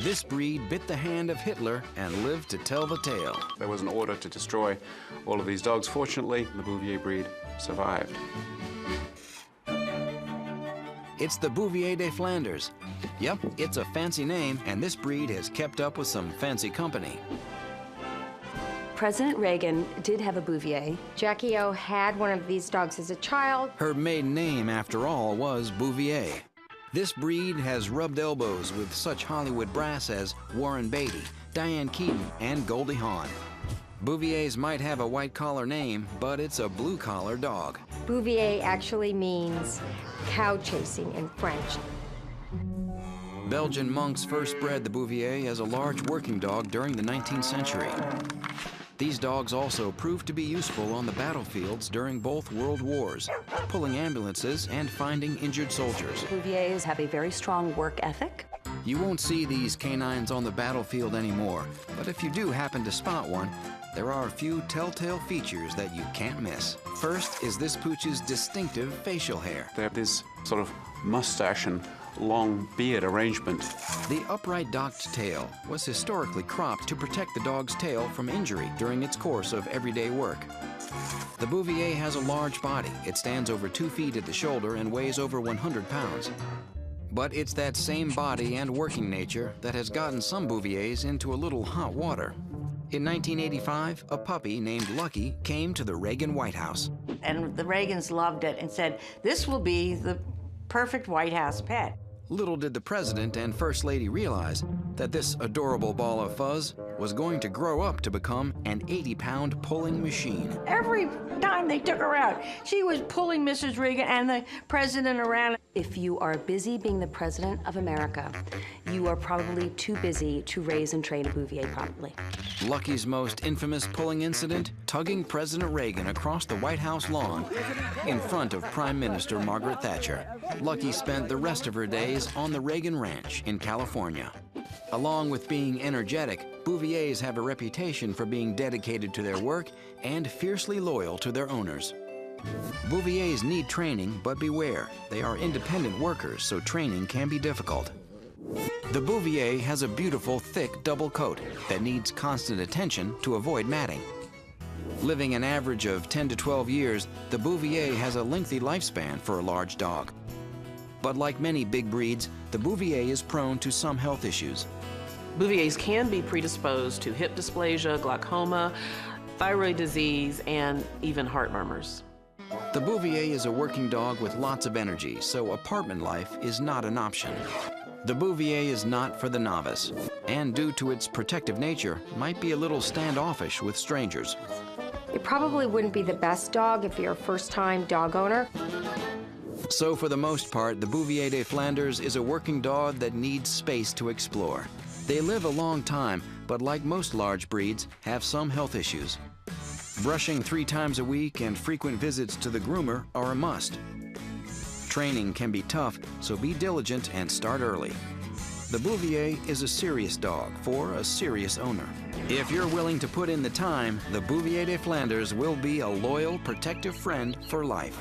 This breed bit the hand of Hitler and lived to tell the tale. There was an order to destroy all of these dogs. Fortunately, the Bouvier breed survived. It's the Bouvier Des Flandres. Yep, it's a fancy name, and this breed has kept up with some fancy company. President Reagan did have a Bouvier. Jackie O had one of these dogs as a child. Her maiden name, after all, was Bouvier. This breed has rubbed elbows with such Hollywood brass as Warren Beatty, Diane Keaton, and Goldie Hawn. Bouviers might have a white-collar name, but it's a blue-collar dog. Bouvier actually means cow chasing in French. Belgian monks first bred the Bouvier as a large working dog during the 19th century. These dogs also proved to be useful on the battlefields during both World Wars, pulling ambulances and finding injured soldiers. Bouviers have a very strong work ethic. You won't see these canines on the battlefield anymore, but if you do happen to spot one, there are a few telltale features that you can't miss. First is this pooch's distinctive facial hair. They have this sort of mustache and long beard arrangement. The upright docked tail was historically cropped to protect the dog's tail from injury during its course of everyday work. The Bouvier has a large body. It stands over 2 feet at the shoulder and weighs over 100 pounds. But it's that same body and working nature that has gotten some Bouviers into a little hot water. In 1985, a puppy named Lucky came to the Reagan White House. And the Reagans loved it and said, this will be the perfect White House pet. Little did the president and first lady realize that this adorable ball of fuzz was going to grow up to become an 80-pound pulling machine. Every time they took her out, she was pulling Mrs. Reagan and the president around. If you are busy being the president of America, you are probably too busy to raise and train a Bouvier properly. Lucky's most infamous pulling incident, tugging President Reagan across the White House lawn in front of Prime Minister Margaret Thatcher. Lucky spent the rest of her days on the Reagan Ranch in California. Along with being energetic, Bouviers have a reputation for being dedicated to their work and fiercely loyal to their owners. Bouviers need training, but beware, they are independent workers, so training can be difficult. The Bouvier has a beautiful, thick double coat that needs constant attention to avoid matting. Living an average of 10 to 12 years, the Bouvier has a lengthy lifespan for a large dog. But like many big breeds, the Bouvier is prone to some health issues. Bouviers can be predisposed to hip dysplasia, glaucoma, thyroid disease, and even heart murmurs. The Bouvier is a working dog with lots of energy, so apartment life is not an option. The Bouvier is not for the novice, and due to its protective nature, might be a little standoffish with strangers. It probably wouldn't be the best dog if you're a first-time dog owner. So for the most part, the Bouvier des Flandres is a working dog that needs space to explore. They live a long time, but like most large breeds, have some health issues. Brushing 3 times a week and frequent visits to the groomer are a must. Training can be tough, so be diligent and start early. The Bouvier is a serious dog for a serious owner. If you're willing to put in the time, the Bouvier des Flandres will be a loyal, protective friend for life.